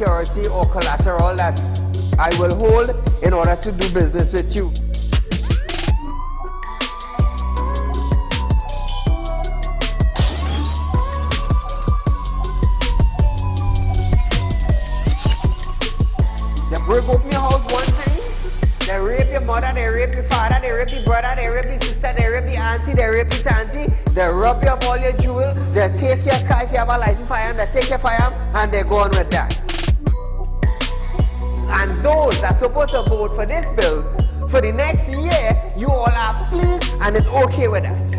security or collateral that I will hold in order to do business with you. They break open your house one time, they rape your mother, they rape your father, they rape your brother, they rape your sister, they rape your auntie, they rape your auntie, they rob you of all your jewels, they take your car if you have a license firearm, they take your firearm and they go on with that. And those that are supposed to vote for this bill, for the next year, you all are pleased and it's okay with that.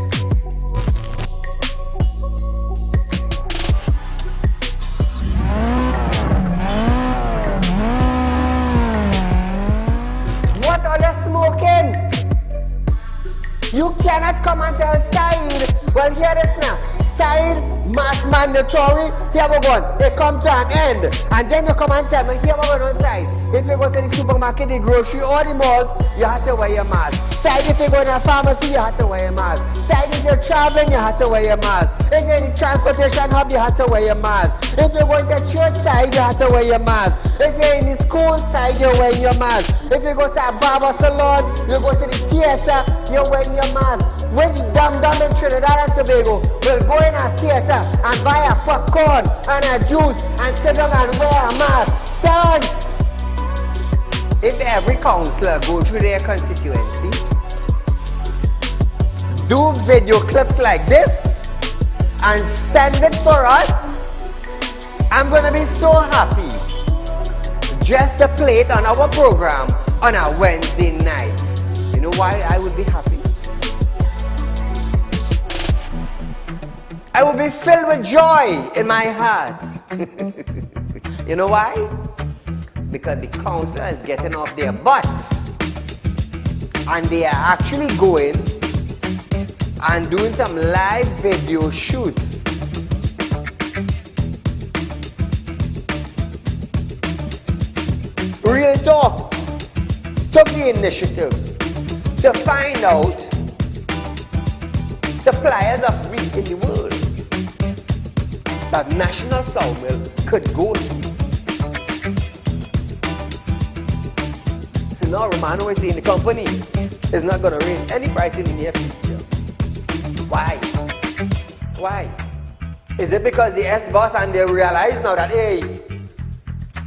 What are they smoking? You cannot come and tell Saieed, well, hear this now. Saieed, mass mandatory, here we go. It comes to an end. And then you come and tell me, here we go on Saieed. If you go to the supermarket, the grocery, or the malls, you have to wear your mask. Saieed, if you go to a pharmacy, you have to wear your mask. Saieed, if you're traveling, you have to wear your mask. If you're in the transportation hub, you have to wear your mask. If you're going to church side, you have to wear your mask. If you're in the school side, you're wearing your mask. If you go to a barber salon, you go to the theater, you're wearing your mask. Which dum-dum in Trinidad and Tobago will go in a theater and buy a popcorn and a juice and sit down and wear a mask? Thanks! If every councillor go through their constituency, do video clips like this and send it for us, I'm gonna be so happy just to play it on our program on a Wednesday night. You know why I would be happy? I will be filled with joy in my heart. You know why? Because the councillor is getting off their butts and they are actually going and doing some live video shoots. Real Talk took the initiative to find out suppliers of wheat in the world that National Flour Mill could go to. So now Romano is saying the company is not going to raise any price in the near future. Why? Why? Is it because the S-boss and they realize now that, hey,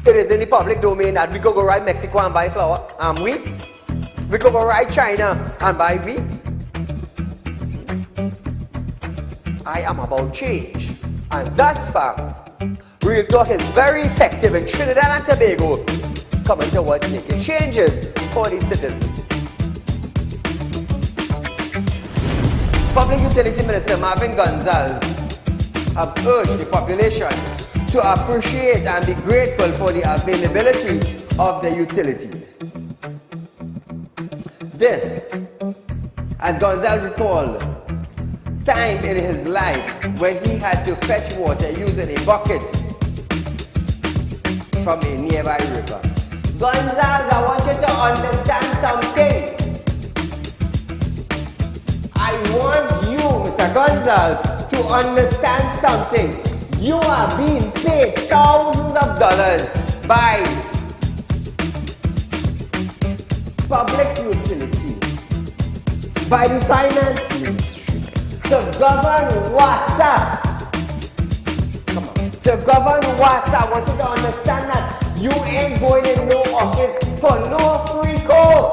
it is in the public domain that we could go right Mexico and buy flour and wheat? We could go right China and buy wheat? I am about change. And thus far, Real Talk is very effective in Trinidad and Tobago, coming towards making changes for the citizens. Public Utility Minister Marvin Gonzalez have urged the population to appreciate and be grateful for the availability of the utilities. This, as Gonzalez recalled, time in his life when he had to fetch water using a bucket from a nearby river. Gonzalez, I want you to understand something. I want you, Mr. Gonzalez, to understand something. You are being paid thousands of dollars by public utility, by the finance ministry, to govern WASA. Come on. To govern WASA, I want you to understand that you ain't going in no office for no free code.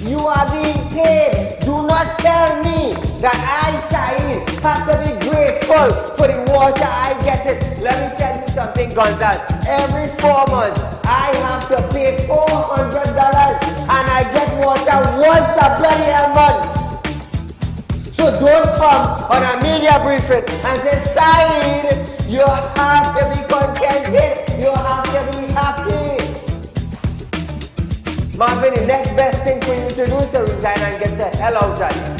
You are being paid. Do not tell me that I, Saieed, have to be grateful for the water I get it. Let me tell you something, Gonzalez. Every 4 months, I have to pay $400 and I get water once a bloody month. So don't come on a media briefing and say, Saieed, you have to be contented. You have to be happy. Marvin, the next best thing for you to do is to resign and get the hell out of here.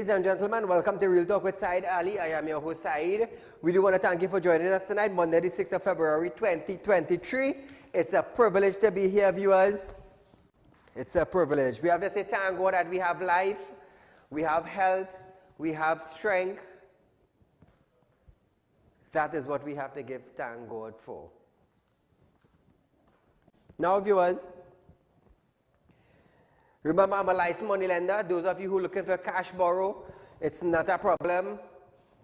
Ladies and gentlemen, welcome to Real Talk with Saieed Ali. I am your host, Saeed. We do want to thank you for joining us tonight, Monday, the 6th of February, 2023. It's a privilege to be here, viewers. It's a privilege. We have to say thank God that we have life, we have health, we have strength. That is what we have to give thank God for. Now, viewers, remember, I'm a licensed money lender. Those of you who are looking for cash borrow, it's not a problem.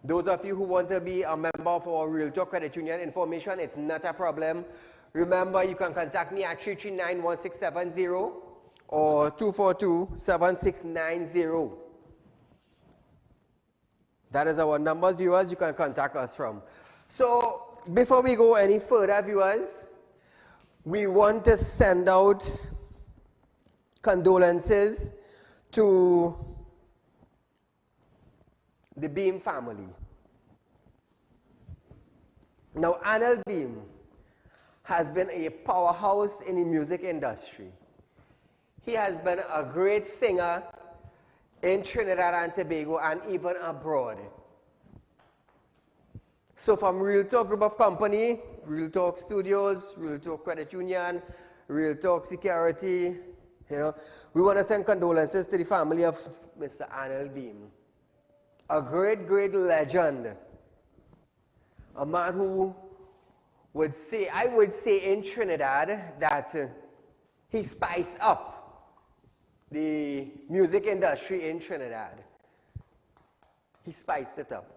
Those of you who want to be a member of our Real Talk Credit Union information, it's not a problem. Remember, you can contact me at 339-1670 or 242-7690. That is our numbers, viewers, you can contact us from. So, before we go any further, viewers, we want to send out condolences to the Beam family. Now, Anil Beam has been a powerhouse in the music industry. He has been a great singer in Trinidad and Tobago and even abroad. So from Real Talk Group of Company, Real Talk Studios, Real Talk Credit Union, Real Talk Security, we want to send condolences to the family of Mr. Anil Beam. A great, great legend. A man who would say, I would say in Trinidad that he spiced up the music industry in Trinidad. He spiced it up.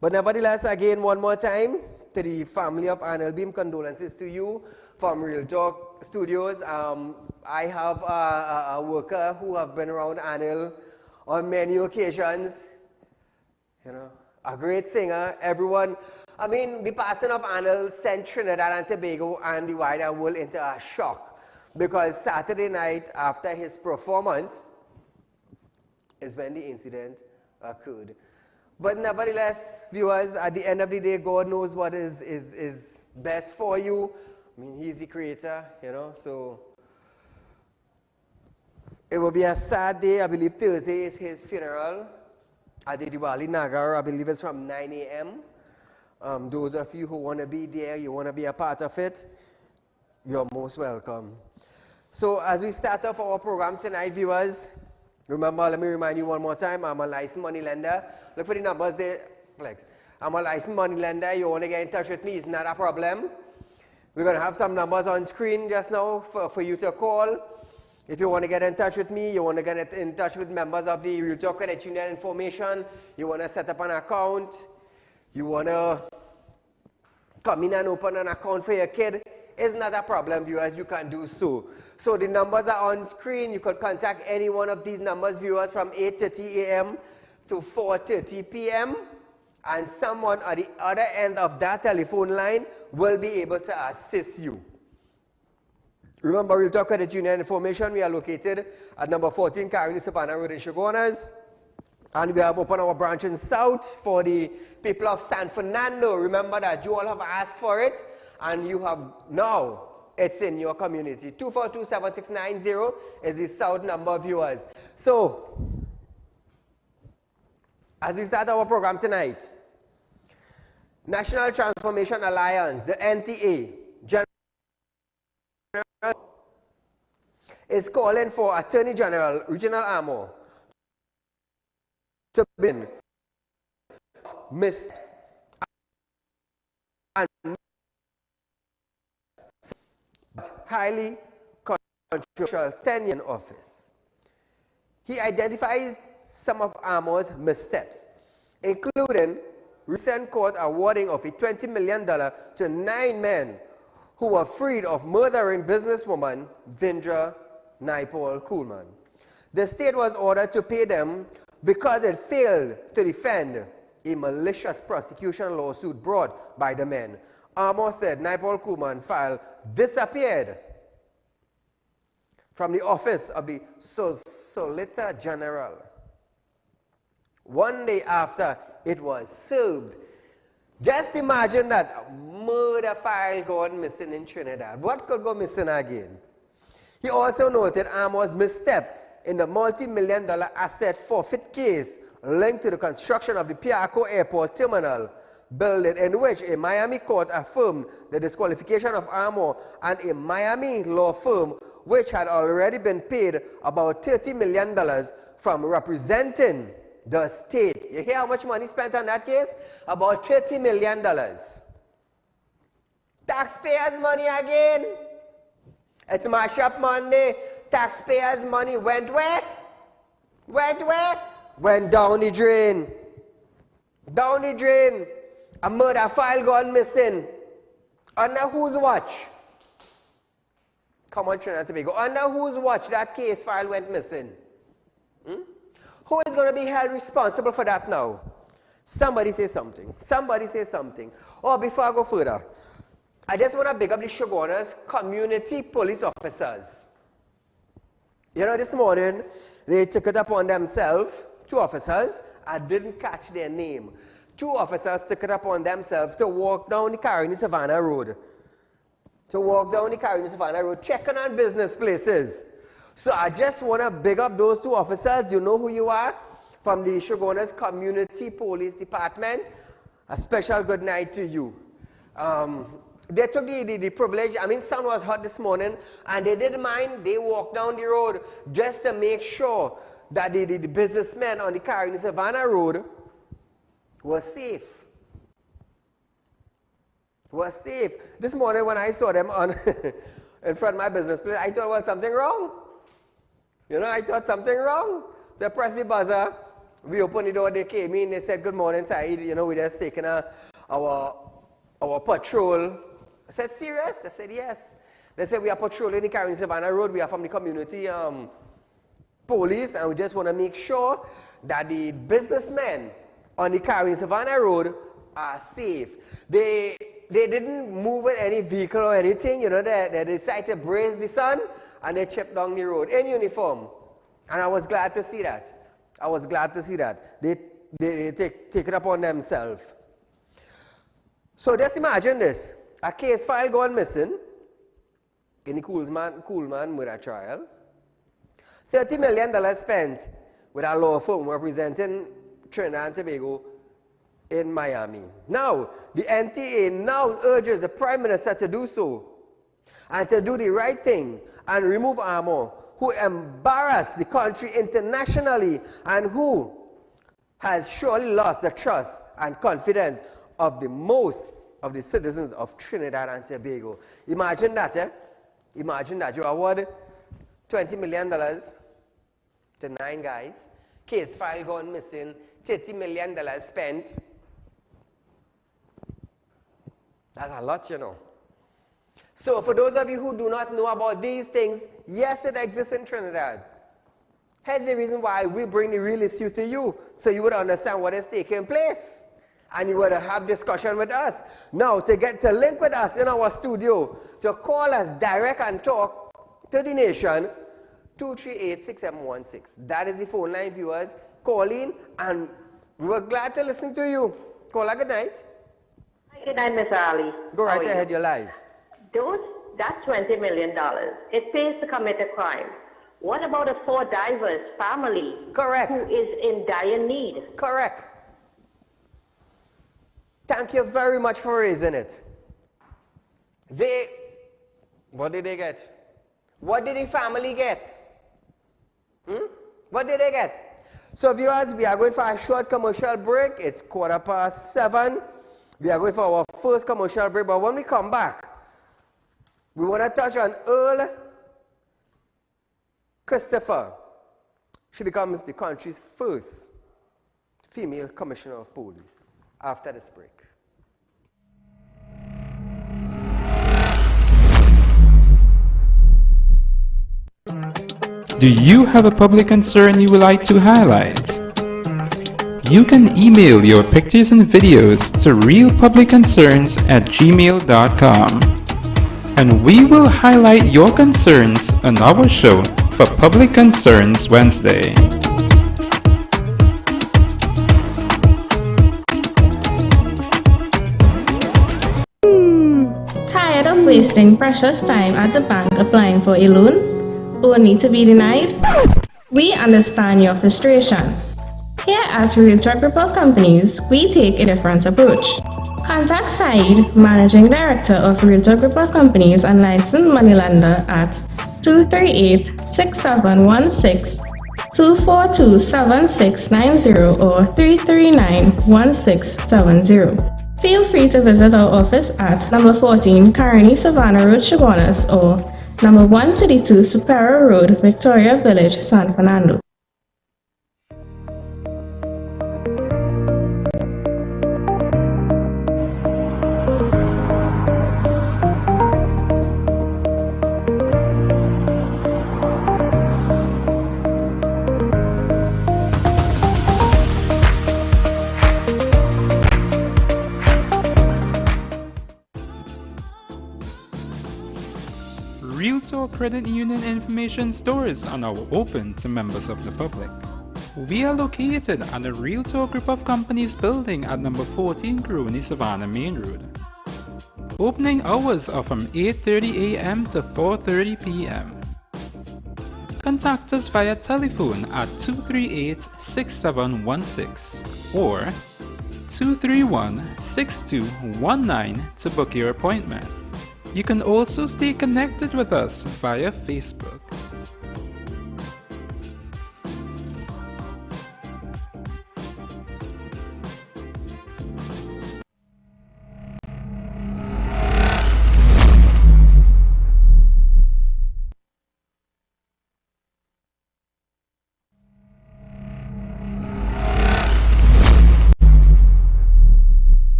But nevertheless, again, one more time, to the family of Anil Beam, condolences to you from Real Talk Studios. I have a worker who have been around Anil on many occasions. A great singer. Everyone, I mean, the passing of Anil sent Trinidad and Tobago and the wider world into a shock, because Saturday night after his performance is when the incident occurred. But nevertheless, viewers, at the end of the day, God knows what is best for you. I mean, He's the creator, so it will be a sad day. I believe Thursday is his funeral at the Diwali Nagar. I believe it's from 9 a.m. Those of you who want to be there, you want to be a part of it, you're most welcome. So as we start off our program tonight, viewers, remember, let me remind you one more time, I'm a licensed money lender. Look for the numbers there, Flex. I'm a licensed money lender. You want to get in touch with me, it's not a problem. We're going to have some numbers on screen just now for you to call. If you want to get in touch with me, you want to get in touch with members of the Real Talk Credit Union information, you want to set up an account, you want to come in and open an account for your kid, it's not a problem, viewers, you can do so. So the numbers are on screen. You could contact any one of these numbers, viewers, from 8:30 a.m. to 4:30 p.m. and someone at the other end of that telephone line will be able to assist you. Remember, Real Talk Credit Union information, we are located at number 14 Carolina Savannah Road in Chaguanas. And we have opened our branch in South for the people of San Fernando. Remember that you all have asked for it, and you have now, it's in your community. 242-7690 is the South number, viewers. So, as we start our program tonight, National Transformation Alliance, the NTA, is calling for Attorney General Regional Armour to begin missteps and highly controversial tenure in office. He identifies some of Armour's missteps, including recent court awarding of a $20 million to 9 men who were freed of murdering businesswoman Vindra Naipal Kuhlman. The state was ordered to pay them because it failed to defend a malicious prosecution lawsuit brought by the men. Armour said Naipal Kuhlman file disappeared from the office of the Solicitor General one day after it was served. Just imagine that murder file gone missing in Trinidad. What could go missing again? He also noted Armour's misstep in the multi-million-dollar asset forfeit case linked to the construction of the Piarco Airport Terminal building, in which a Miami court affirmed the disqualification of Armour and a Miami law firm which had already been paid about $30 million from representing the state. You hear how much money spent on that case? About $30 million. Taxpayers' money again. It's Mash-up Monday. Taxpayers' money went where? Went where? Went down the drain. Down the drain. A murder file gone missing. Under whose watch? Come on, Trinidad and Tobago. Under whose watch that case file went missing? Who is going to be held responsible for that now? Somebody say something. Somebody say something. Oh, before I go further, I just want to big up the Shogunas community police officers. You know, this morning, they took it upon themselves, 2 officers, I didn't catch their name. 2 officers took it upon themselves to walk down the Caroni-Savannah Road. To walk down the Caroni-Savannah Road, checking on business places. So I just want to big up those 2 officers. You know who you are? From the Shogunas Community Police Department. A special good night to you. They took the privilege. I mean, sun was hot this morning, and they didn't mind. They walked down the road just to make sure that the businessmen on the Caroni-Savannah Road was safe. Was safe. This morning when I saw them on in front of my business place, I thought there was something wrong. You know, I thought something wrong. So I pressed the buzzer. We opened the door. They came in. They said, "Good morning, Saeed. You know, we just taking our patrol." I said, "Serious?" I said, "Yes." They said, "We are patrolling the Caroni-Savannah Road. We are from the community police, and we just want to make sure that the businessmen on the Caroni-Savannah Road are safe." They didn't move with any vehicle or anything. You know, they decided to brace the sun, and they chipped down the road in uniform. And I was glad to see that. I was glad to see that. They take it upon themselves. So just imagine this. A case file gone missing in the Coolman murder trial. $30 million spent with a law firm representing Trinidad and Tobago in Miami. Now, the NTA now urges the Prime Minister to do so and to do the right thing and remove Armour, who embarrassed the country internationally and who has surely lost the trust and confidence of the most of the citizens of Trinidad and Tobago. Imagine that, eh? Imagine that. You award $20 million to 9 guys, case file gone missing, $30 million spent. That's a lot, you know. So for those of you who do not know about these things, yes, it exists in Trinidad. Here's the reason why we bring the real issue to you, so you would understand what is taking place. And you would have discussion with us. Now, to link with us in our studio, to call us direct and talk to the nation, 238-6716. That is the phone line, viewers. Call in, and we're glad to listen to you. Caller, good night. Hi, good night, Mr. Ali. Go right ahead, you're live. That's $20 million. It pays to commit a crime. What about a 4 divers family? Correct. Who is in dire need? Correct. Thank you very much for raising it. What did they get? What did the family get? What did they get? So viewers, we are going for a short commercial break. It's 7:15. We are going for our first commercial break, but when we come back, we want to touch on Earl Christopher. She becomes the country's first female commissioner of police after this break. Do you have a public concern you would like to highlight? You can email your pictures and videos to realpublicconcerns@gmail.com, and we will highlight your concerns on our show for Public Concerns Wednesday. Tired of wasting precious time at the bank applying for a loan, only to be denied? We understand your frustration. Here at Realtalk Group of Companies, we take a different approach. Contact Saieed, Managing Director of Realtalk Group of Companies and licensed moneylender at 238-6716, 242-7690 or 339-1670. Feel free to visit our office at number 14 Carney Savannah Road, Chaguanas, or number 132 Superior Road, Victoria Village, San Fernando. Realtalk Credit Union information stores are now open to members of the public. We are located at the Realtalk Group of Companies building at number 14 Carney Savannah Main Road. Opening hours are from 8:30 a.m. to 4:30 p.m. Contact us via telephone at 238-6716 or 231-6219 to book your appointment. You can also stay connected with us via Facebook.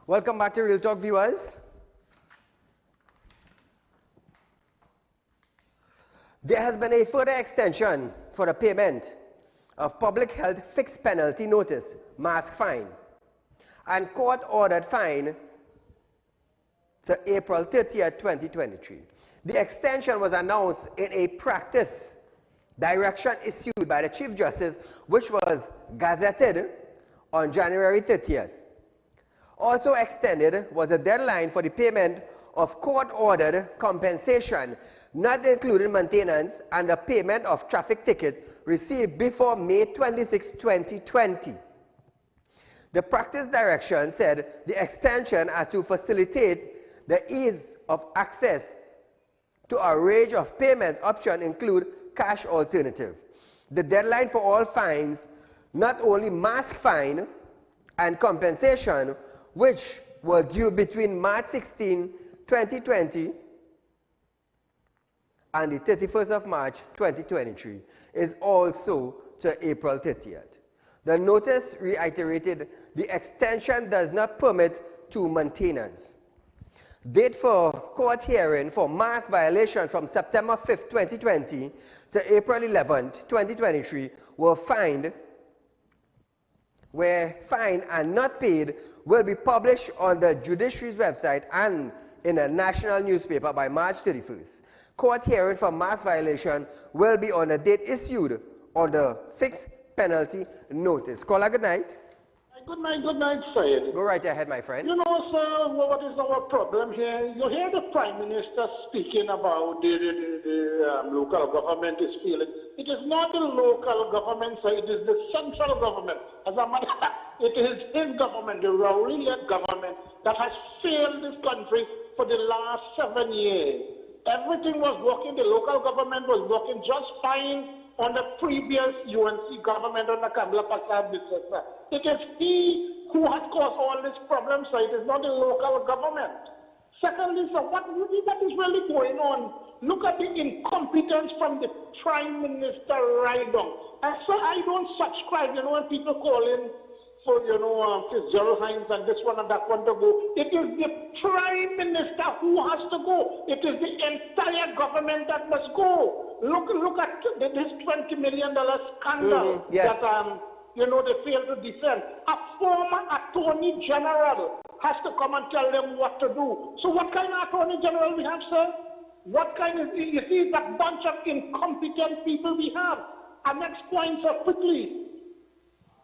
Welcome back to Real Talk, viewers. There has been a further extension for the payment of public health fixed penalty notice, mask fine, and court-ordered fine to April 30th, 2023. The extension was announced in a practice direction issued by the Chief Justice, which was gazetted on January 30th. Also extended was a deadline for the payment of court-ordered compensation, not including maintenance, and the payment of traffic ticket received before May 26, 2020. The practice direction said the extension are to facilitate the ease of access to a range of payments options include cash alternative. The deadline for all fines, not only mask fine and compensation, which were due between March 16, 2020 and the 31st of March, 2023, is also to April 30th. The notice reiterated the extension does not permit to maintenance. Date for court hearing for mass violation from September 5th, 2020 to April 11th, 2023 were fined where fined and not paid will be published on the judiciary's website and in a national newspaper by March 31st. Court hearing for mass violation will be on a date issued on the fixed penalty notice. Caller, good night. Good night, Saieed. Go right ahead, my friend. You know, sir, what is our problem here? You hear the Prime Minister speaking about the local government is failing. It is not the local government, sir, it is the central government. As a matter of fact, it is his government, the Raouli government, that has failed this country for the last 7 years. Everything was working, the local government was working just fine on the previous UNC government under Kamala Prasad. It is he who has caused all these problems, so it is not the local government. Secondly, sir, what is really going on? Look at the incompetence from the Prime Minister right down. And so I don't subscribe, you know, when people call in for, you know, Fitzgerald Hines and this one and that one to go. It is the Prime Minister who has to go. It is the entire government that must go. Look at this $20 million scandal Yes. that, you know, they failed to defend. A former Attorney General has to come and tell them what to do. So what kind of Attorney General we have, sir? What kind of, you see, that bunch of incompetent people we have. Our next point, sir, quickly.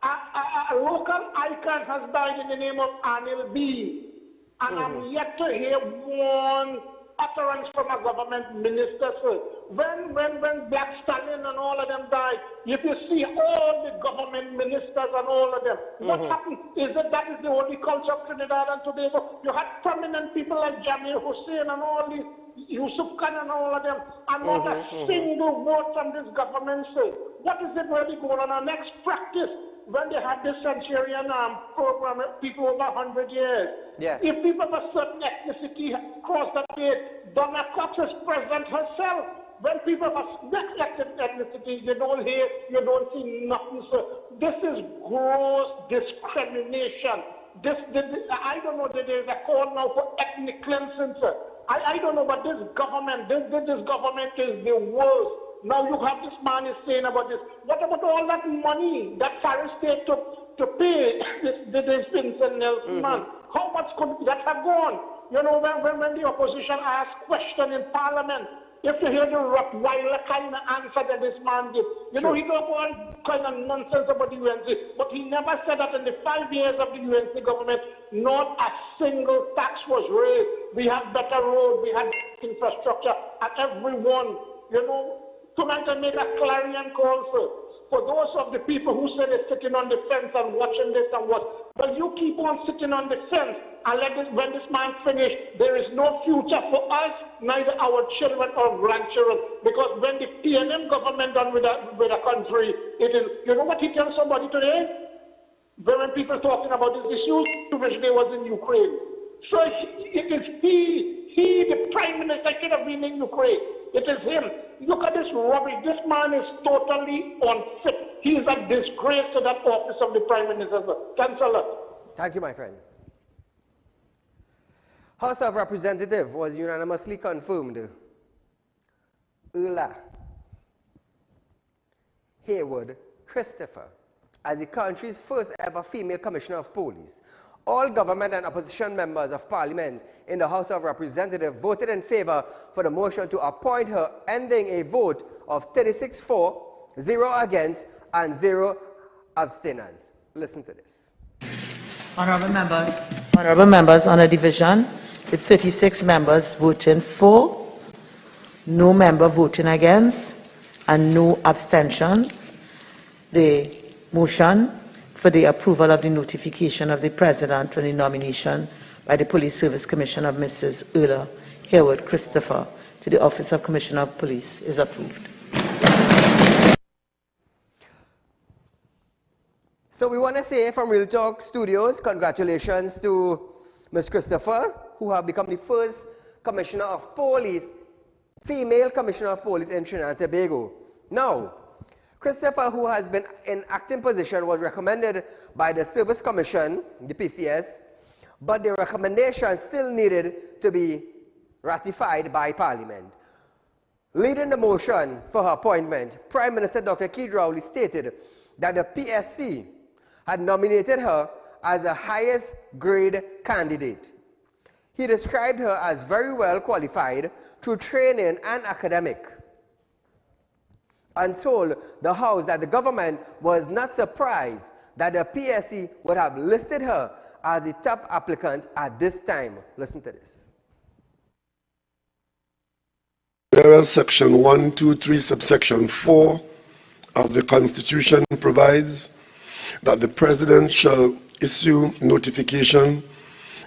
A local icon has died in the name of Anil B. And I'm yet to hear one utterance from a government minister. So when Black Stalin and all of them died, if you see all the government ministers and all of them, what happened? Is that is the only culture of Trinidad and Tobago? You had prominent people like Jamil Hussein and all these, Yusuf Khan and all of them, and not a single word from this government. So what is it really going on? Our next practice, when they had this Centurion program, people over 100 years. Yes. If people of a certain ethnicity cross that gate, Donna Cox is president herself. When people of a next ethnicity, you don't hear, you don't see nothing. So this is gross discrimination. I don't know that there's a call now for ethnic cleansing, sir. I don't know, but this government, this government is the worst. Now you have this man is saying about this. What about all that money that Paris State took to pay this Vincent Nelson man? How much could that have gone? You know, when the opposition asked question in Parliament, if you hear the Rottweiler kind of answer that this man did, you know, he talked all kind of nonsense about the UNC, but he never said that in the 5 years of the UNC government, not a single tax was raised. We had better roads, we had infrastructure, and everyone, you know. Tonight I made a clarion call, sir, for those of the people who say they're sitting on the fence and watching this and what. But you keep on sitting on the fence and when this man finish, there is no future for us, neither our children or grandchildren. Because when the PNM government done with a country, it is, you know what he tells somebody today? When people talking about this issue, which they was in Ukraine. So it is he, the prime minister, should have been in Ukraine. It is him. Look at this rubbish. This man is totally unfit. He is a disgrace to that office of the prime minister. Thanks a lot. Thank you, my friend. House of Representatives was unanimously confirmed. Ula Haywood Christopher as the country's first ever female commissioner of police. All government and opposition members of parliament in the House of Representatives voted in favor for the motion to appoint her, ending a vote of 36 for, 0 against, and 0 abstentions. Listen to this. Honorable members on a division, with 36 members voting for, no member voting against, and no abstentions, the motion for the approval of the notification of the President for the nomination by the Police Service Commission of Mrs. Ula Haywood Christopher to the Office of Commissioner of Police is approved. So we want to say from Real Talk Studios, congratulations to Ms. Christopher, who have become the first Commissioner of Police, female Commissioner of Police in Trinidad and Tobago. Now, Christopher, who has been in acting position, was recommended by the Service Commission, the PCS, but the recommendation still needed to be ratified by Parliament. Leading the motion for her appointment, Prime Minister Dr. Keith Rowley stated that the PSC had nominated her as the highest grade candidate. He described her as very well qualified through training and academic, and told the House that the government was not surprised that the PSC would have listed her as the top applicant at this time. Listen to this. Whereas Section 123, subsection 4 of the Constitution provides that the President shall issue notification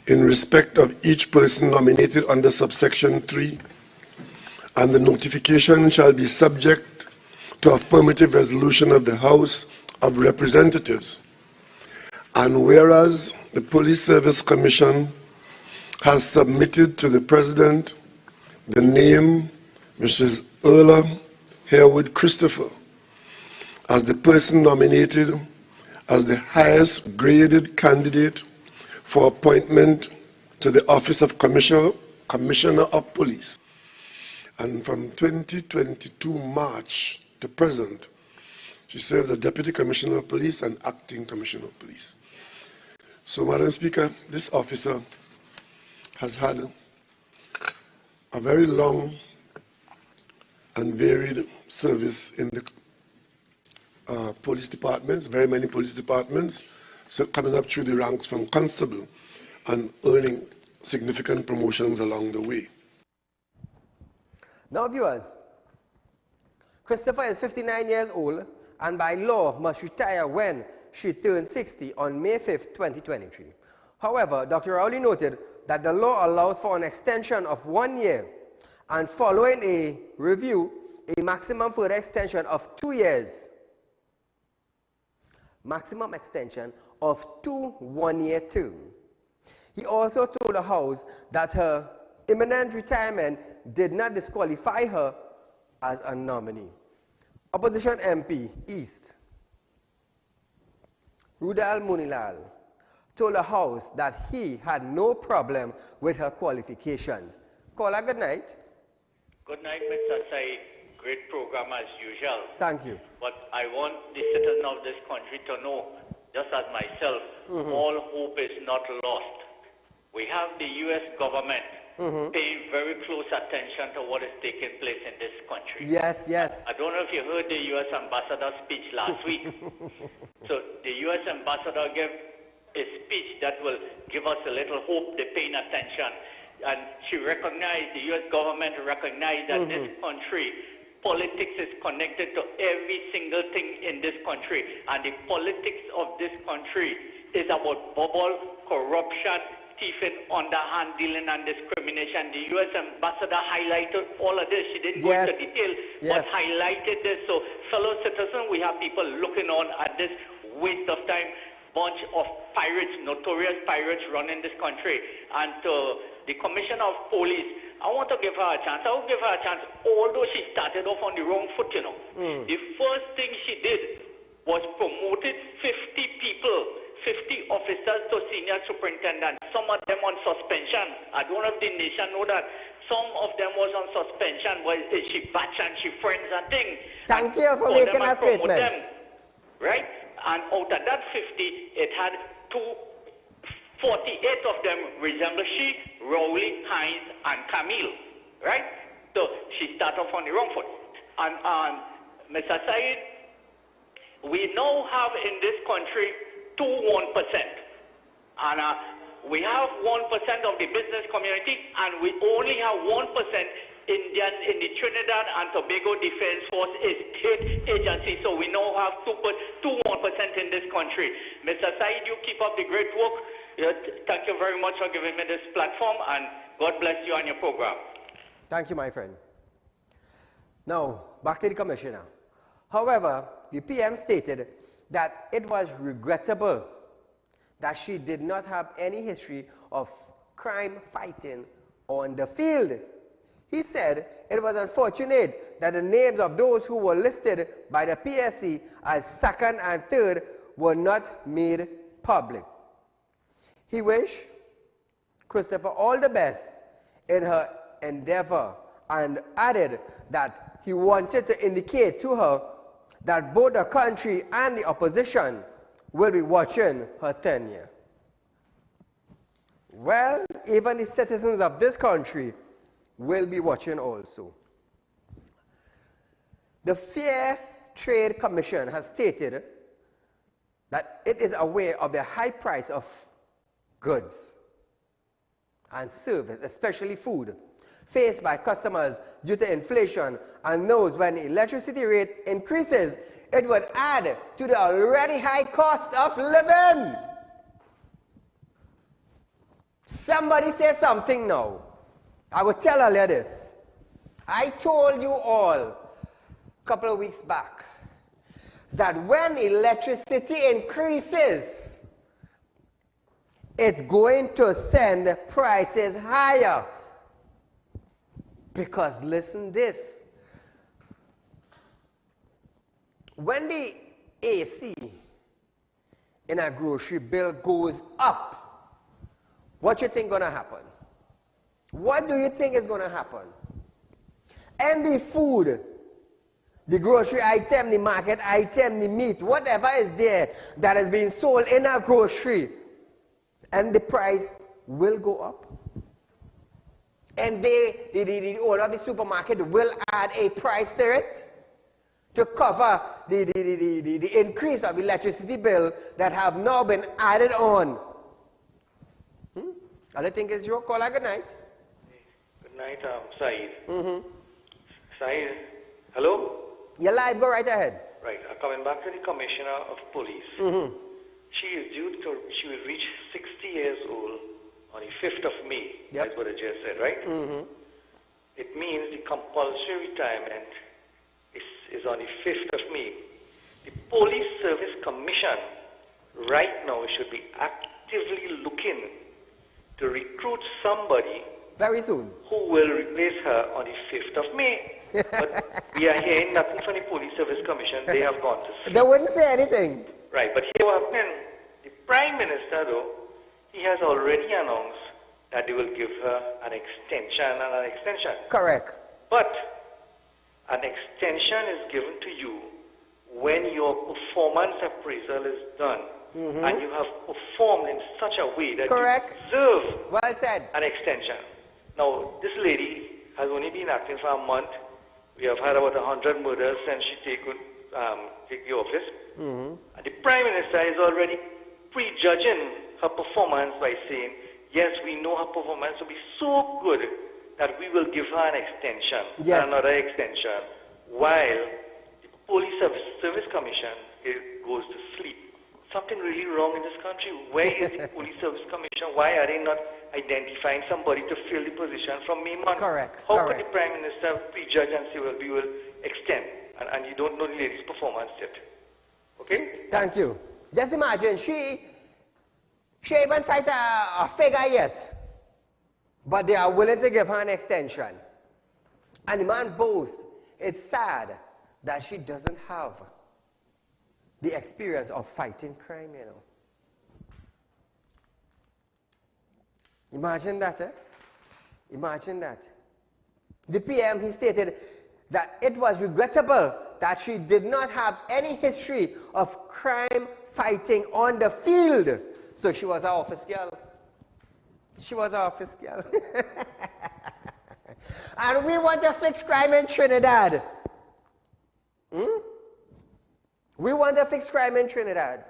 in respect of each person nominated under subsection 3, and the notification shall be subject to affirmative resolution of the House of Representatives. And whereas the Police Service Commission has submitted to the President the name Mrs. Ula Haywood Christopher as the person nominated as the highest graded candidate for appointment to the Office of Commissioner of Police. And from 2022 March to present, she serves as Deputy Commissioner of Police and Acting Commissioner of Police. So, Madam Speaker, this officer has had a very long and varied service in the police departments, very many police departments, so coming up through the ranks from constable and earning significant promotions along the way. Now, viewers, Christopher is 59 years old and by law must retire when she turns 60 on May 5th, 2023. However, Dr. Rowley noted that the law allows for an extension of 1 year and following a review, a maximum further extension of 2 years. Maximum extension of 2 one-year terms. He also told the House that her imminent retirement did not disqualify her as a nominee. Opposition MP East, Rudal Munilal, told the House that he had no problem with her qualifications. Caller, good night. Good night, Mr. Said. Great program as usual. Thank you. But I want the citizens of this country to know, just as myself, all hope is not lost. We have the U.S. government paying very close attention to what is taking place in this country. Yes, yes. I don't know if you heard the U.S. ambassador's speech last week. So the U.S. ambassador gave a speech that will give us a little hope. They're paying attention. And she recognized, the U.S. government recognized that this country, politics is connected to every single thing in this country. And the politics of this country is about bubble, corruption, thieving, underhand dealing, and discrimination. The U.S. ambassador highlighted all of this. She didn't go into detail, but highlighted this. So, fellow citizens, we have people looking on at this waste of time, bunch of pirates, notorious pirates running this country. And to the Commissioner of Police, I want to give her a chance. I will give her a chance, although she started off on the wrong foot, you know. The first thing she did was promoted 50 people, 50 officers to senior superintendent, some of them on suspension. I don't know if the nation know that. Some of them was on suspension, where she batch and she friends and things. Thank you for making a statement. Them, right? And out of that 50, it had 48 of them resemble she, Rowley, Hines, and Camille, right? So she started off on the wrong foot. And Mr. Said, we now have in this country 1%. And we have 1% of the business community, and we only have 1% Indian in the Trinidad and Tobago Defense Force is state agency. So we now have 1% in this country. Mr. Said, you keep up the great work. Thank you very much for giving me this platform, and God bless you and your program. Thank you, my friend. Now, back to the Commissioner. However, the PM stated that it was regrettable that she did not have any history of crime fighting on the field. He said it was unfortunate that the names of those who were listed by the PSC as second and third were not made public. He wished Christopher all the best in her endeavor and added that he wanted to indicate to her that both the country and the opposition will be watching her tenure. Well, even the citizens of this country will be watching also. The Fair Trade Commission has stated that it is aware of the high price of goods and service, especially food, faced by customers due to inflation, and knows when the electricity rate increases, it would add to the already high cost of living. Somebody say something now. I will tell earlier this. I told you all a couple of weeks back that when electricity increases, it's going to send prices higher. Because listen this, when the AC in a grocery bill goes up, what you think going to happen? What do you think is going to happen? And the food, the grocery item, the market item, the meat, whatever is there that is being sold in a grocery, and the price will go up. And the owner of the supermarket will add a price to it. to cover the increase of electricity bill that have now been added on. I think it's your call. Good night. Good night, Saeed. Saeed, hello? You're live, go right ahead. Right, coming back to the Commissioner of Police. She is she will reach 60 years old on the 5th of May. Yep. That's what I just said, right? It means the compulsory retirement is on the 5th of May. The Police Service Commission right now should be actively looking to recruit somebody very soon who will replace her on the 5th of May. But we are hearing nothing from the Police Service Commission. They have gone to sleep. They wouldn't say anything. Right, but here what happened, the Prime Minister though, he has already announced that they will give her an extension and an extension. Correct. But an extension is given to you when your performance appraisal is done and you have performed in such a way that correct. you deserve well said. An extension. Now, this lady has only been acting for a month. We have had about 100 murders since she take the office. And the Prime Minister is already prejudging her performance by saying, yes, we know her performance will be so good that we will give her an extension, yes. and another extension, while the Police Service Commission goes to sleep. Something really wrong in this country. Where is the Police Service Commission? Why are they not identifying somebody to fill the position from May month? Correct. How could the Prime Minister prejudge and say, well, we will extend, and you don't know the lady's performance yet? Okay? Thank you. Just imagine, she even fight a figure yet, but they are willing to give her an extension. And the man boasts, it's sad that she doesn't have the experience of fighting crime, you know. Imagine that, eh? Imagine that. The PM, he stated that it was regrettable that she did not have any history of crime fighting on the field. So she was an office girl. She was an office girl. And we want to fix crime in Trinidad. We want to fix crime in Trinidad.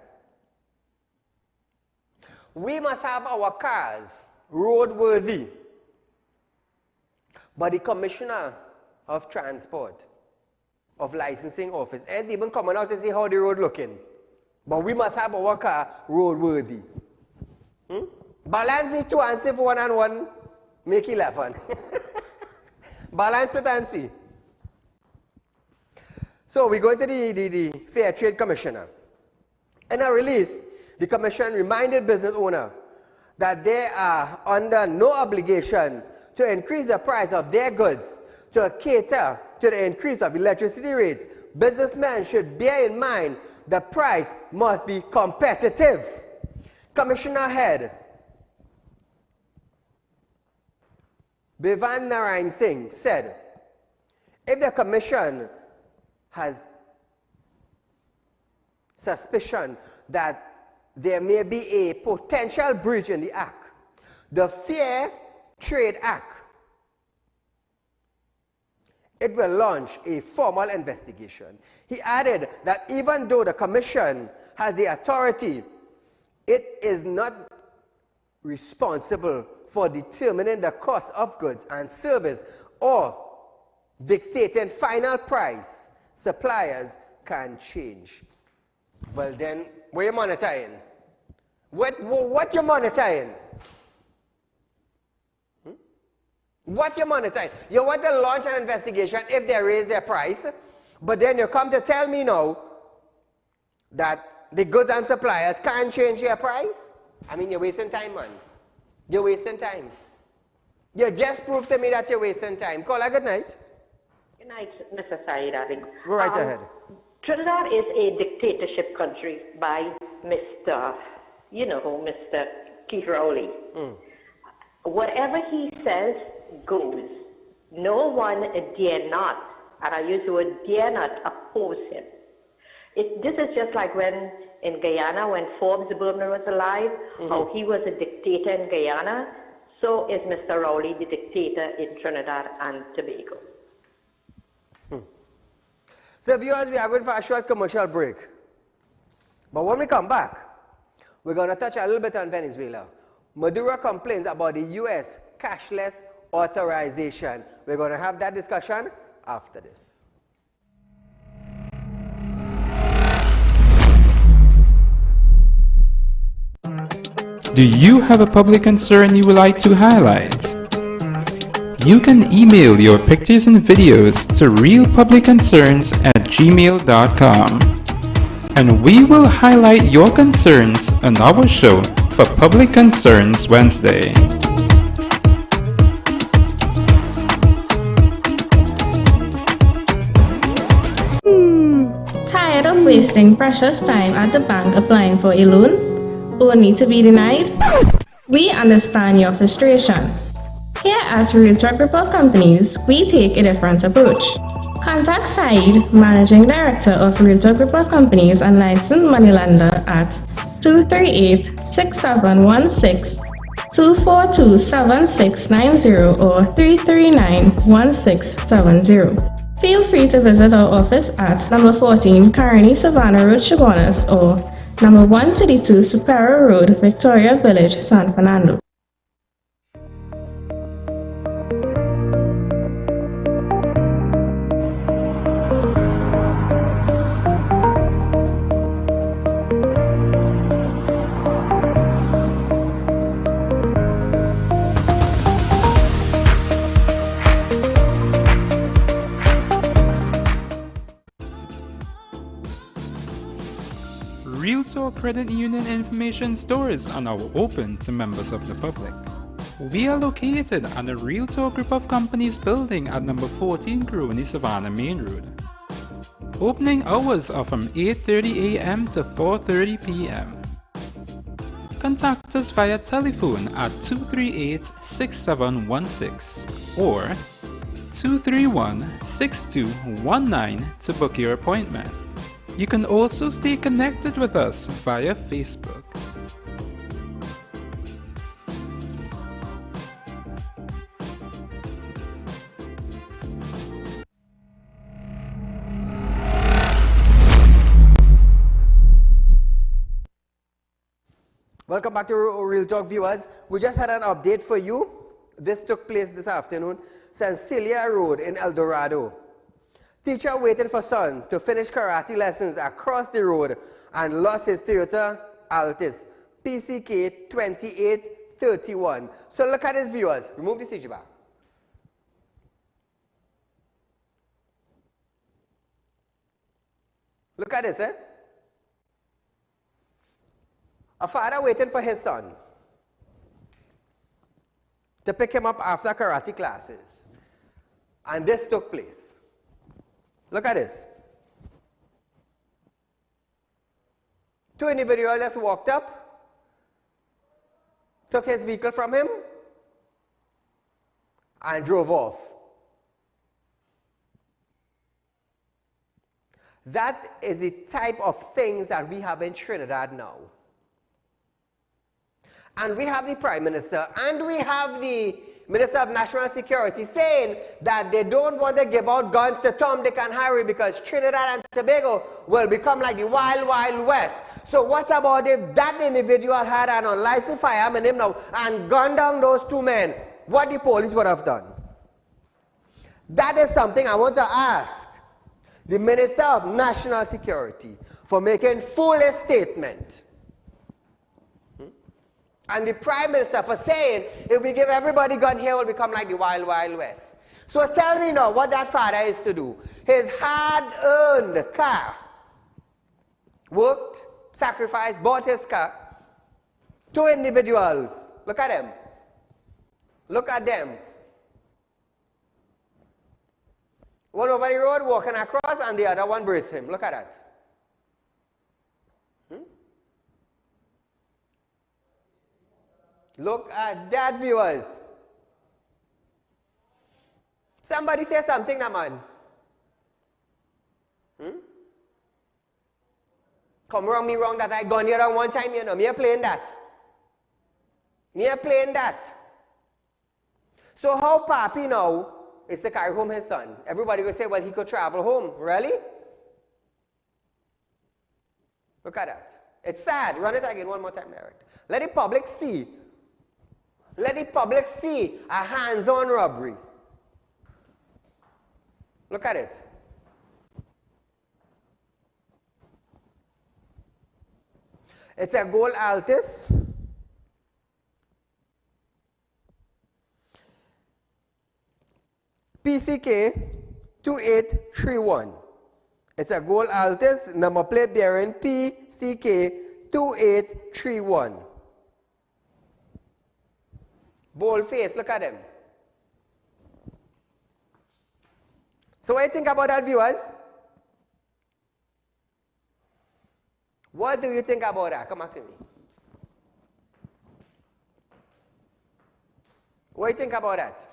We must have our cars roadworthy. But the Commissioner of Transport, of Licensing Office, ain't even coming out to see how the road looking. But we must have our car roadworthy. Balance the two and see if 1 and 1 make 11. Balance it and see. So we go to the Fair Trade Commissioner. In a release, the Commission reminded business owners that they are under no obligation to increase the price of their goods to cater to the increase of electricity rates. Businessmen should bear in mind the price must be competitive. Commissioner Head Bhivan Narayan Singh said, if the Commission has suspicion that there may be a potential breach in the Act, the Fair Trade Act, it will launch a formal investigation. He added that even though the Commission has the authority, it is not responsible for determining the cost of goods and service or dictating final price. Suppliers can change. Well then, what are you monitoring? What you monitoring? What you monitoring? You want to launch an investigation if they raise their price, but then you come to tell me now that the goods and suppliers can't change their price? I mean, you're wasting time, man. You're wasting time. You just proved to me that you're wasting time. Call her good night. Good night, Mr. Saieed Ali. Go right ahead. Trinidad is a dictatorship country by Mr. Mr. Keith Rowley. Whatever he says goes. No one dare not, and I use the word dare not, oppose him. This is just like when in Guyana, when Forbes Berman was alive, how he was a dictator in Guyana, so is Mr. Rowley the dictator in Trinidad and Tobago. So viewers, we are going for a short commercial break. But when we come back, we're going to touch a little bit on Venezuela. Maduro complains about the U.S. cashless authorization. We're going to have that discussion after this. Do you have a public concern you would like to highlight? You can email your pictures and videos to realpublicconcerns@gmail.com, and we will highlight your concerns on our show for Public Concerns Wednesday. Tired of wasting precious time at the bank applying for a loan, only to be denied? We understand your frustration. Here at Realtor Group of Companies, we take a different approach. Contact Saieed, Managing Director of Realtor Group of Companies and licensed moneylender at 238-6716, 242-7690 or 339-1670. Feel free to visit our office at number 14 Carney Savannah Road, Chaguanas, or number 132 Superior Road, Victoria Village, San Fernando. Realtor Credit Union information stores are now open to members of the public. We are located at the Realtor Group of Companies building at number 14 Grooney Savannah Main Road. Opening hours are from 8:30 a.m. to 4:30 p.m. Contact us via telephone at 238-6716 or 231-6219 to book your appointment. You can also stay connected with us via Facebook. Welcome back to Real Talk viewers. We just had an update for you. This took place this afternoon, Sancilia Road in El Dorado. Teacher waiting for son to finish karate lessons across the road and lost his Toyota Altis PCK 2831. So look at this viewers. Remove the CG bar. Look at this, eh? A father waiting for his son to pick him up after karate classes. And this took place. Look at this. Two individuals just walked up, took his vehicle from him, and drove off. That is the type of things that we have in Trinidad now. And we have the Prime Minister and we have the Minister of National Security saying that they don't want to give out guns to Tom, Dick, and Harry because Trinidad and Tobago will become like the Wild Wild West. So what about if that individual had an unlicensed firearm in him now and gunned down those two men? What the police would have done? That is something I want to ask the Minister of National Security for making foolish statement. And the Prime Minister for saying, if we give everybody gun here, it will become like the Wild Wild West. So tell me now what that father is to do. His hard-earned car, worked, sacrificed, bought his car. Two individuals, look at them. Look at them. One over the road walking across and the other one braced him. Look at that. Look at that, viewers. Somebody say something now, man. Come wrong me wrong that I gone here on one time, you know. Me a playing that. Me a playing that. So how Papi now is to carry home his son? Everybody will say, well, he could travel home. Really? Look at that. It's sad. Run it again one more time, direct. Let the public see. Let the public see a hands-on robbery. Look at it. It's a gold Altis. PCK 2831. It's a gold Altis, number plate bearing PCK 2831. Bold face, look at him. So what do you think about that, viewers? What do you think about that? Come back to me. What do you think about that?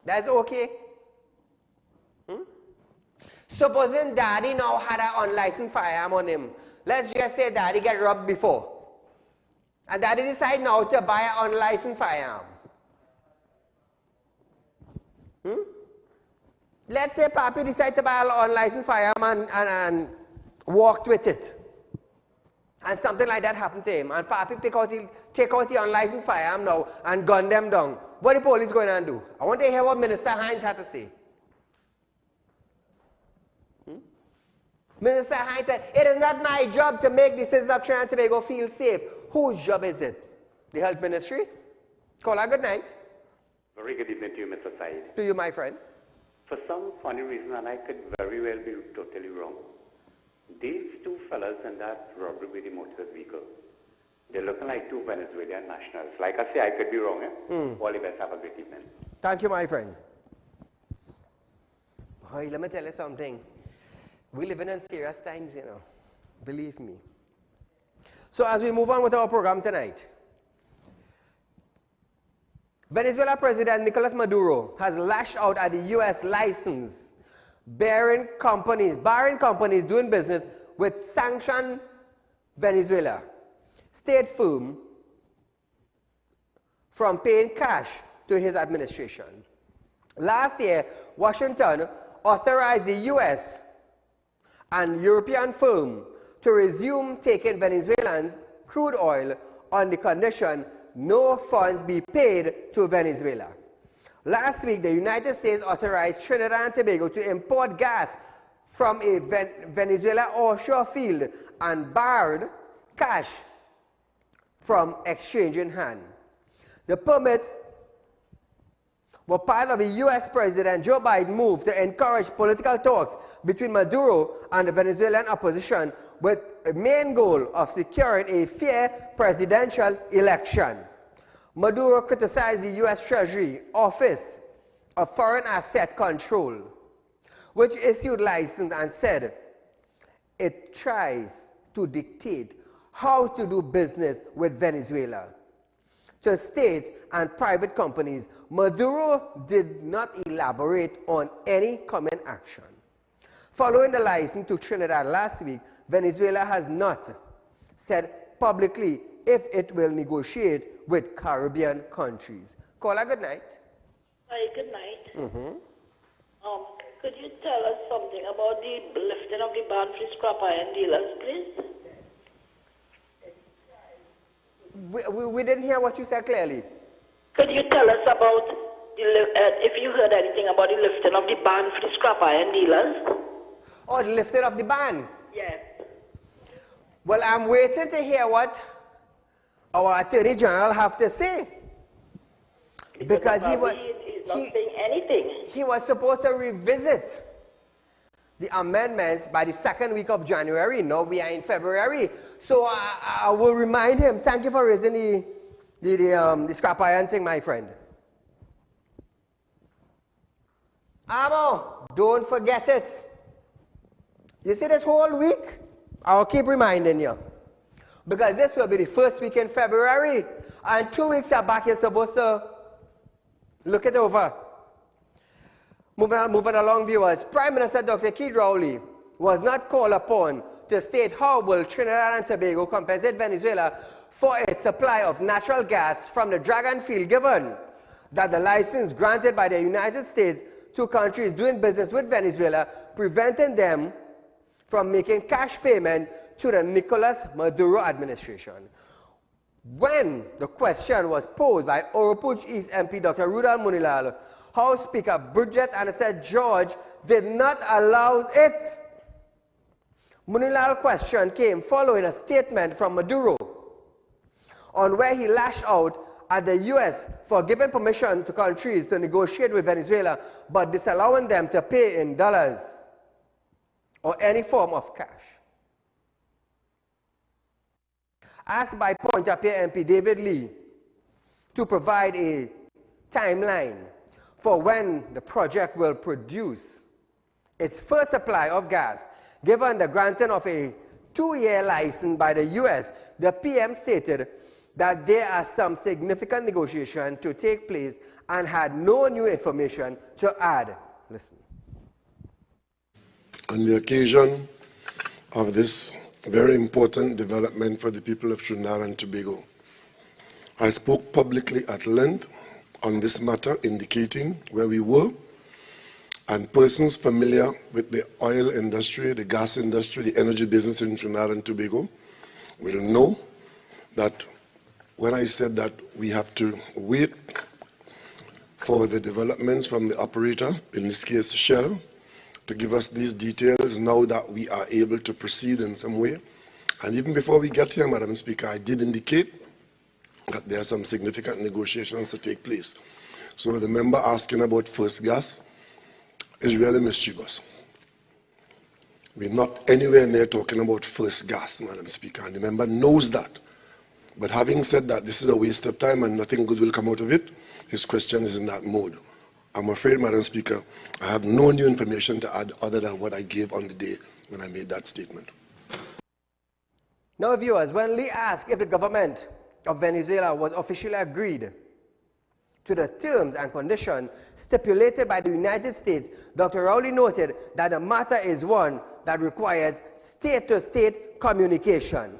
That's okay? Supposing daddy now had an unlicensed firearm on him. Let's just say daddy get robbed before. And daddy decide now to buy an unlicensed firearm. Let's say papi decide to buy an unlicensed firearm and walked with it. And something like that happened to him. And papi take out the unlicensed firearm now and gun them down. What the police going to do? I want to hear what Minister Hines had to say. Minister Hines said, it is not my job to make the citizens of Trinidad and Tobago feel safe. Whose job is it? The Health Ministry? Caller, good night. Very good evening to you, Mr. Said. To you, my friend. For some funny reason, and I could very well be totally wrong, these two fellas in that robbery with the motor vehicle, they're looking like two Venezuelan nationals. Like I say, I could be wrong. All the best. Have a great evening. Thank you, my friend. Boy, let me tell you something. We live in serious times, you know. Believe me. So as we move on with our program tonight, Venezuela President Nicolas Maduro has lashed out at the U.S. license barring companies doing business with sanctioned Venezuela. Stayed firm from paying cash to his administration. Last year, Washington authorized the U.S. and European firm to resume taking Venezuelans' crude oil on the condition no funds be paid to Venezuela. Last week, the United States authorized Trinidad and Tobago to import gas from a Venezuela offshore field and barred cash from exchange in hand. The permit were part of the U.S. President Joe Biden move to encourage political talks between Maduro and the Venezuelan opposition with a main goal of securing a fair presidential election. Maduro criticized the U.S. Treasury Office of Foreign Asset Control, which issued license and said it tries to dictate how to do business with Venezuela. To states and private companies, Maduro did not elaborate on any common action. Following the license to Trinidad last week, Venezuela has not said publicly if it will negotiate with Caribbean countries. Caller, good night. Hi, good night. Could you tell us something about the lifting of the ban for scrap iron dealers, please? We didn't hear what you said clearly. Could you tell us about, if you heard anything about the lifting of the ban for the scrap iron dealers? Oh, the lifting of the ban? Yes. Well, I'm waiting to hear what our Attorney General have to say. Because he's not saying anything. He was supposed to revisit the amendments by the second week of January. Now we are in February. So I will remind him. Thank you for raising the scrap iron thing, my friend. Amo, don't forget it. You see this whole week? I'll keep reminding you. Because this will be the first week in February. And 2 weeks are back, you're supposed to look it over. Moving along, viewers. Prime Minister Dr. Saieed Ali was not called upon to state how will Trinidad and Tobago compensate Venezuela for its supply of natural gas from the Dragon field, given that the license granted by the United States to countries doing business with Venezuela, preventing them from making cash payment to the Nicolas Maduro administration. When the question was posed by Oropouche East MP Dr. Rudal Munilal, House Speaker Bridget Annette George did not allow it. Munilal's question came following a statement from Maduro on where he lashed out at the U.S. for giving permission to countries to negotiate with Venezuela but disallowing them to pay in dollars or any form of cash. Asked by Pointe-à-Pitre MP David Lee to provide a timeline for when the project will produce its first supply of gas, given the granting of a 2-year license by the U.S., the PM stated that there are some significant negotiations to take place and had no new information to add. Listen. On the occasion of this very important development for the people of Trinidad and Tobago, I spoke publicly at length on this matter, indicating where we were, and persons familiar with the oil industry, the gas industry, the energy business in Trinidad and Tobago will know that when I said that we have to wait for the developments from the operator, in this case Shell, to give us these details now that we are able to proceed in some way. And even before we get here, Madam Speaker, I did indicate that there are some significant negotiations to take place. So the member asking about first gas is really mischievous. We're not anywhere near talking about first gas, Madam Speaker, and the member knows that. But having said that, this is a waste of time and nothing good will come out of it, his question is in that mode. I'm afraid, Madam Speaker, I have no new information to add other than what I gave on the day when I made that statement. Now, viewers, when Lee asked if the government of Venezuela was officially agreed to the terms and conditions stipulated by the United States, Dr. Rowley noted that the matter is one that requires state-to-state communication.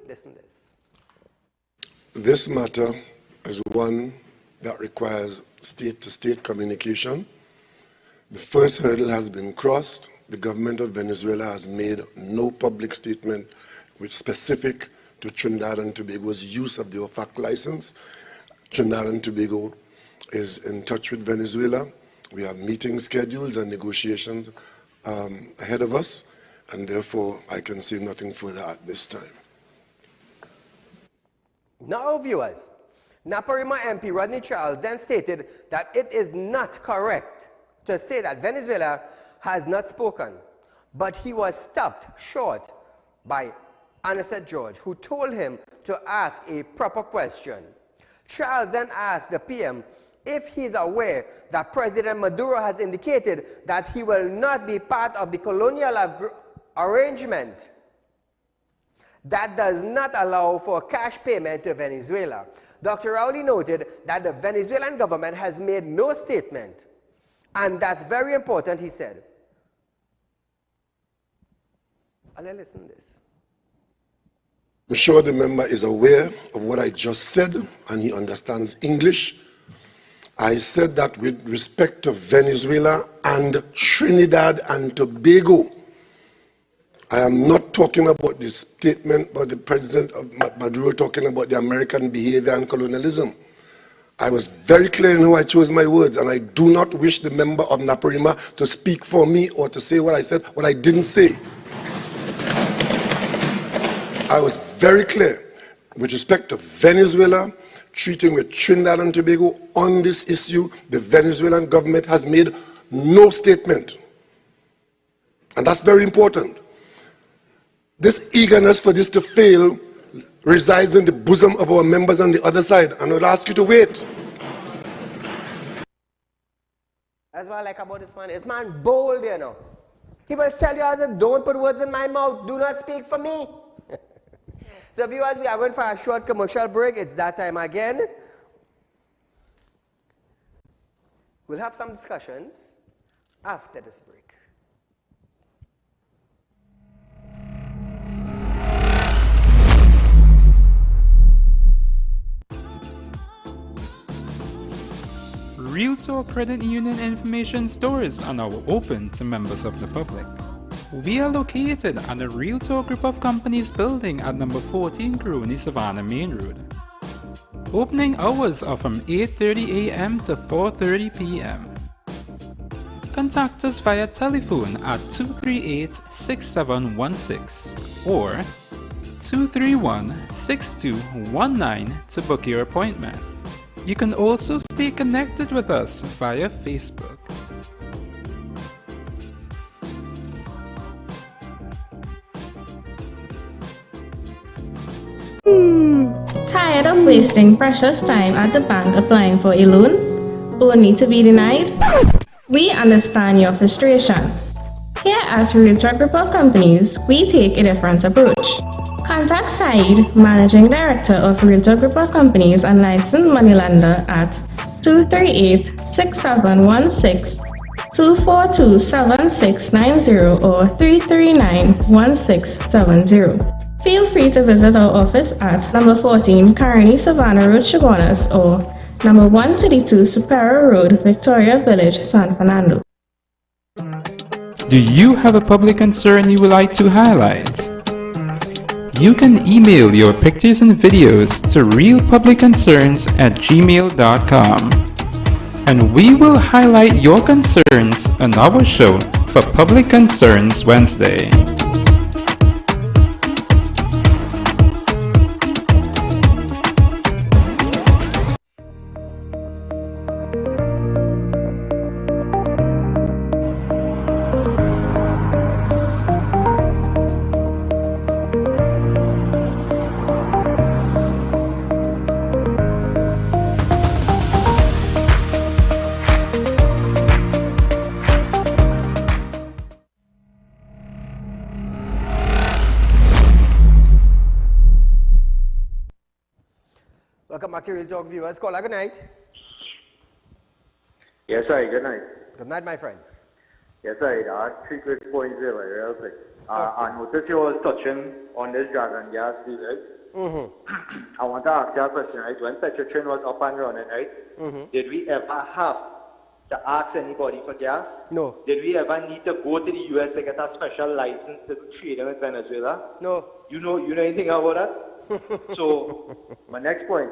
Listen to this. This matter is one that requires state-to-state communication. The first hurdle has been crossed. The government of Venezuela has made no public statement which is specific to Trinidad and Tobago's use of the OFAC license. Trinidad and Tobago is in touch with Venezuela. We have meeting schedules and negotiations ahead of us, and therefore I can say nothing further at this time. Now, viewers, Naparima MP Rodney Charles then stated that it is not correct to say that Venezuela has not spoken, but he was stopped short by Annette George, who told him to ask a proper question. Charles then asked the PM if he is aware that President Maduro has indicated that he will not be part of the colonial arrangement that does not allow for cash payment to Venezuela. Dr. Rowley noted that the Venezuelan government has made no statement, and that's very important, he said. And then listen to this. I'm sure the member is aware of what I just said, and he understands English. I said that with respect to Venezuela and Trinidad and Tobago, I am not talking about the statement by the President of Maduro talking about the American behavior and colonialism. I was very clear in how I chose my words, and I do not wish the member of Naparima to speak for me or to say what I said, what I didn't say. I was very clear with respect to Venezuela, treating with Trinidad and Tobago on this issue. The Venezuelan government has made no statement. And that's very important. This eagerness for this to fail resides in the bosom of our members on the other side, and I would ask you to wait. That's what I like about this man. This man bold, you know. He will tell you, I said, don't put words in my mouth. Do not speak for me. So viewers, we are going for a short commercial break. It's that time again. We'll have some discussions after this break. Real Talk Credit Union information stores are now open to members of the public. We are located at the Realtor Group of Companies building at number 14 Grooney, Savannah Main Road. Opening hours are from 8:30 a.m. to 4:30 p.m. Contact us via telephone at 238-6716 or 231-6219 to book your appointment. You can also stay connected with us via Facebook. Tired of wasting precious time at the bank applying for a loan, only to be denied? We understand your frustration. Here at Realtor Group of Companies, we take a different approach. Contact Saieed, Managing Director of Realtor Group of Companies and licensed moneylender at 238-6716, 242-7690 or 339-1670. Feel free to visit our office at number 14 Carney Savannah Road, Chaguanas, or number 132 Superior Road, Victoria Village, San Fernando. Do you have a public concern you would like to highlight? You can email your pictures and videos to realpublicconcerns@gmail.com, and we will highlight your concerns on our show for Public Concerns Wednesday. Welcome back to Real Talk viewers. Caller, good night. Yes, sir. Good night. Good night, my friend. Yes, sir. I have 3 quick points here, real quick. I noticed you was touching on this dragon gas deal, right? I want to ask you a question, right? When Petrotrin was up and running, right? Did we ever have to ask anybody for gas? No. Did we ever need to go to the U.S. to get a special license to trade with Venezuela? No. You know anything about that? So, my next point,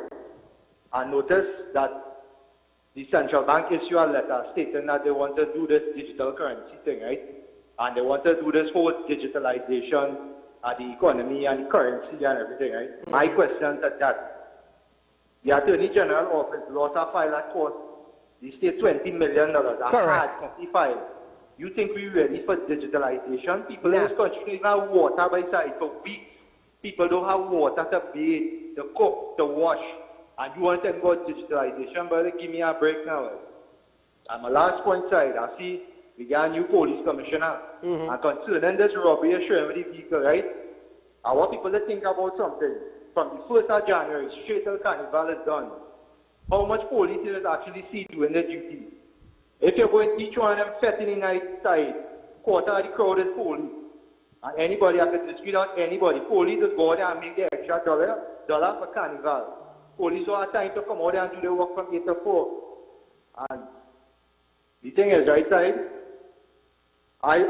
I noticed that the central bank issued a letter stating that they want to do this digital currency thing, right? And they want to do this whole digitalization of the economy and the currency and everything, right? My question is that the Attorney General office lost a file that cost the state $20 million, a hard copy file. You think we're ready for digitalization? People in this country don't have water by side for weeks. People don't have water to bathe, to cook, to wash. And you want to talk about digitalization, brother? Give me a break now. And my last point side, I see we got a new police commissioner. And concerning this robbery of showing with the vehicle, right? I want people to think about something. From the 1st of January, straight till Carnival is done. How much police is actually see doing their duty? If you're going each one of them fet in the night side, quarter of the crowd is police. And anybody, I can dispute out anybody. Police just go there and make the extra dollar for Carnival. Police don't have time to come out there and do their work from 8 to 4. And the thing is, right side, I'm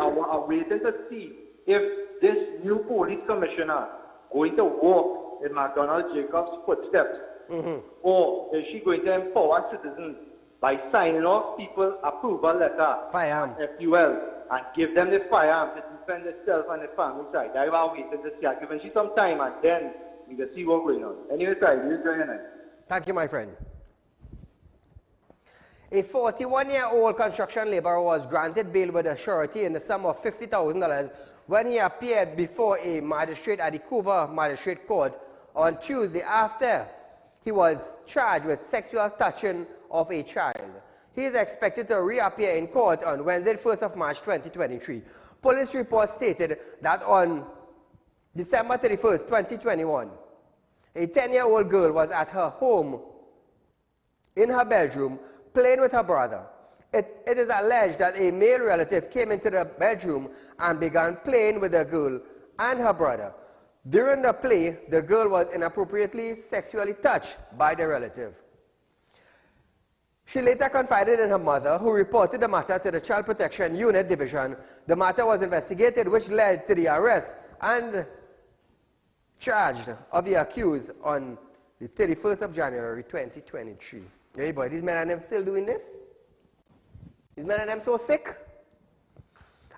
waiting to see if this new police commissioner going to walk in McDonald Jacobs' footsteps, or is she going to empower citizens by signing off people's approval letter, FUL, and give them the firearm to defend themselves and the family side? That's why I'm waiting to see. I've given she some time, and then we can see what's going on. Anyway, side, you enjoy your night. Thank you, my friend. A 41-year-old construction laborer was granted bail with a surety in the sum of $50,000 when he appeared before a magistrate at the Couva Magistrate Court on Tuesday after he was charged with sexual touching of a child. He is expected to reappear in court on Wednesday, 1st of March 2023. Police report stated that on December 31st, 2021, a 10-year-old girl was at her home in her bedroom playing with her brother. It is alleged that a male relative came into the bedroom and began playing with the girl and her brother. During the play, the girl was inappropriately sexually touched by the relative. She later confided in her mother, who reported the matter to the Child Protection Unit Division. The matter was investigated, which led to the arrest and charged of the accused on the 31st of January 2023. Hey boy, these men and them still doing this? These men and them so sick?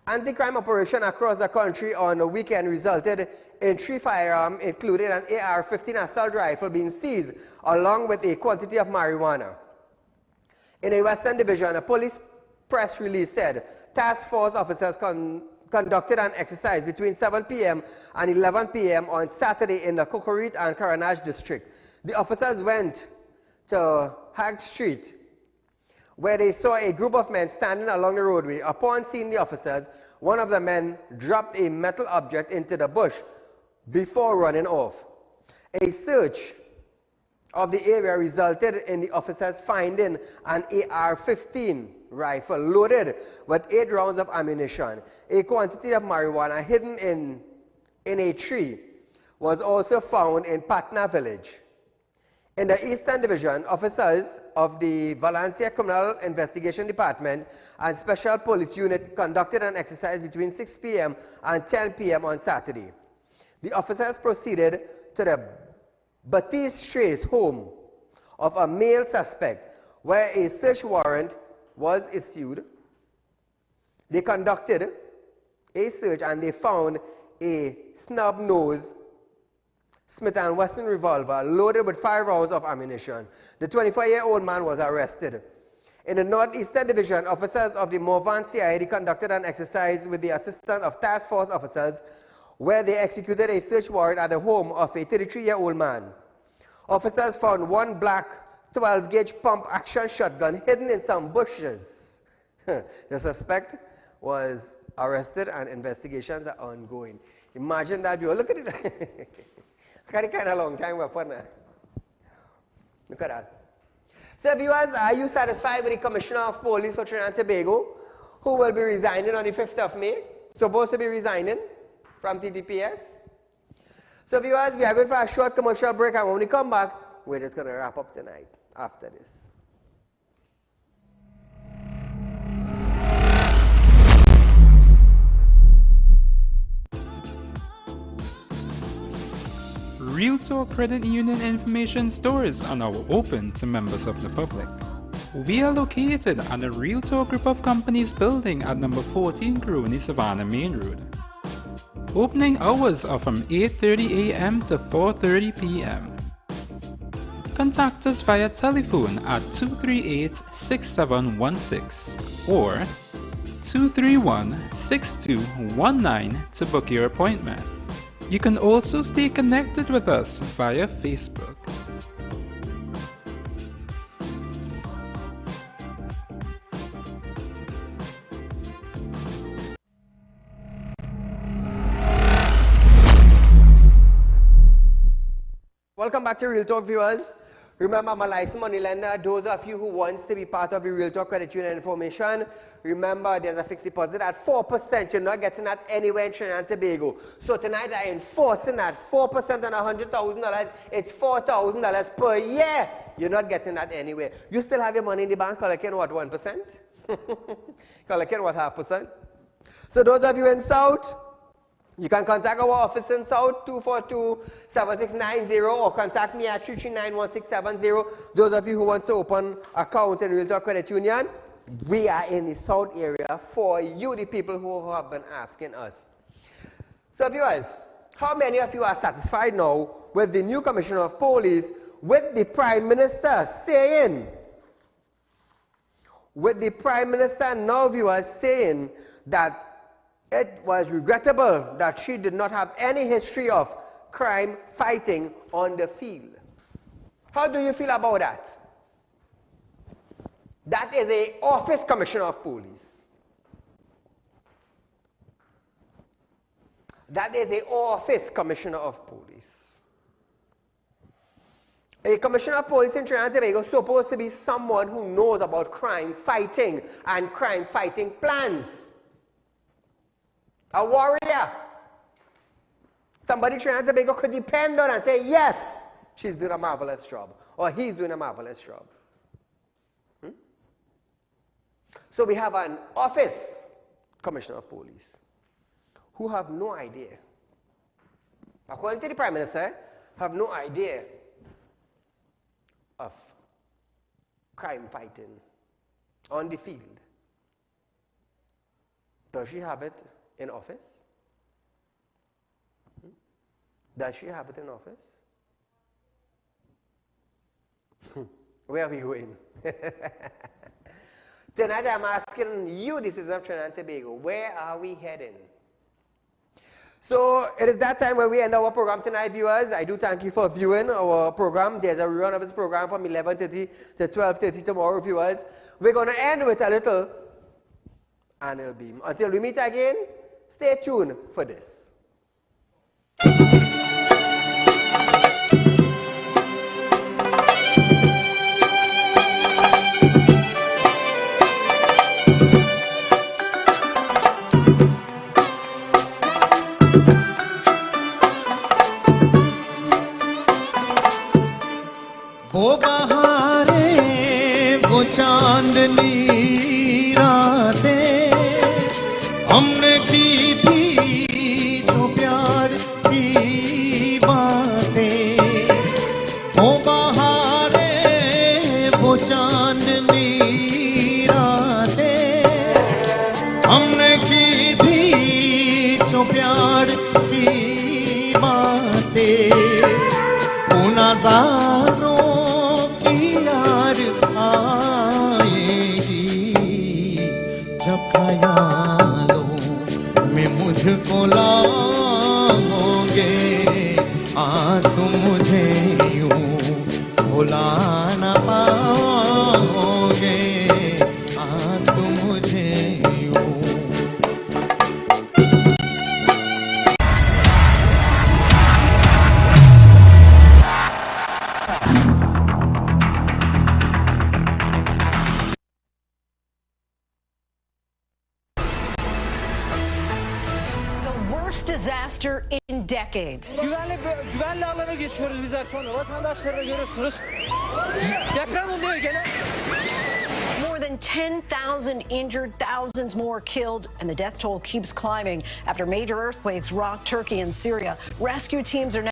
Anti-crime operation across the country on the weekend resulted in 3 firearms, including an AR-15 assault rifle being seized, along with a quantity of marijuana. In a Western Division, a police press release said task force officers conducted an exercise between 7 p.m. and 11 p.m. on Saturday in the Cocorit and Karanaj district. The officers went to Hag Street, where they saw a group of men standing along the roadway. Upon seeing the officers, one of the men dropped a metal object into the bush before running off. A search of the area resulted in the officers finding an AR-15 rifle loaded with 8 rounds of ammunition. A quantity of marijuana hidden in a tree was also found in Patna village. In the Eastern Division, officers of the Valencia Criminal Investigation Department and Special Police Unit conducted an exercise between 6 p.m. and 10 p.m. on Saturday. The officers proceeded to the Batiste Trace home of a male suspect, where a search warrant was issued. They conducted a search and they found a snub-nosed Smith & Wesson revolver loaded with 5 rounds of ammunition. The 24-year-old man was arrested. In the Northeastern Division, officers of the Morvan CID conducted an exercise with the assistance of task force officers, where they executed a search warrant at the home of a 33-year-old man. Officers found 1 black 12-gauge pump-action shotgun hidden in some bushes. The suspect was arrested and investigations are ongoing. Imagine that view. Look at it. Look at the kind of long time we're putting there. Look at that. So viewers, are you satisfied with the Commissioner of Police for Trinidad and Tobago, who will be resigning on the 5th of May? Supposed to be resigning from TTPS. So viewers, we are going for a short commercial break, and when we come back, we're just going to wrap up tonight after this. Real Talk Credit Union information stores are now open to members of the public. We are located at the Real Talk Group of Companies building at number 14 Grooney Savannah Main Road. Opening hours are from 8:30 a.m. to 4:30 p.m. Contact us via telephone at 238-6716 or 231-6219 to book your appointment. You can also stay connected with us via Facebook. Welcome back to Real Talk, viewers. Remember, I'm a licensed money lender. Those of you who want to be part of the Real Talk Credit Union information, remember there's a fixed deposit at 4%. You're not getting that anywhere in Trinidad and Tobago. So tonight I'm enforcing that 4% on $100,000. It's $4,000 per year. You're not getting that anywhere. You still have your money in the bank collecting what, 1%? Collecting what, 0.5%? So those of you in South, you can contact our office in South, 242-7690, or contact me at 339-1670. Those of you who want to open account in Real Talk Credit Union, we are in the South area for you, the people who have been asking us. So viewers, how many of you are satisfied now with the new Commissioner of Police, with the Prime Minister saying, now viewers saying that it was regrettable that she did not have any history of crime fighting on the field? How do you feel about that? That is an office Commissioner of Police. That is an office Commissioner of Police. A Commissioner of Police in Trinidad and Tobago is supposed to be someone who knows about crime fighting and crime fighting plans. A warrior. Somebody Trinidad and Tobago could depend on and say, yes, she's doing a marvelous job, or he's doing a marvelous job. So we have an office commissioner of police who have no idea, according to the Prime Minister, have no idea of crime fighting on the field. Does she have it in office? Does she have it in office? Where are we going? Tonight I'm asking you, the citizens of Trinidad and Tobago, where are we heading? So it is that time where we end our program tonight, viewers. I do thank you for viewing our program. There's a rerun of this program from 11:30 to 12:30 tomorrow, viewers. We're going to end with a little annual beam. Until we meet again, stay tuned for this. वो बहारें वो चांदनी रातें हमने की थी जो प्यार की बातें वो बहारें वो चांदनी रातें हमने की थी जो प्यार की बातें उन नज़ारों ख्यालों में मुझको लाओगे तुम मुझे यूं भुला न पाओगे तुम मुझे यूं disaster in decades. Güvenli alana geçiyoruz bizler sonra. Vatandaşları da görüyorsunuz. Deprem oluyor gene. More than 10,000 injured, thousands more killed, and the death toll keeps climbing after major earthquakes rocked Turkey and Syria. Rescue teams are now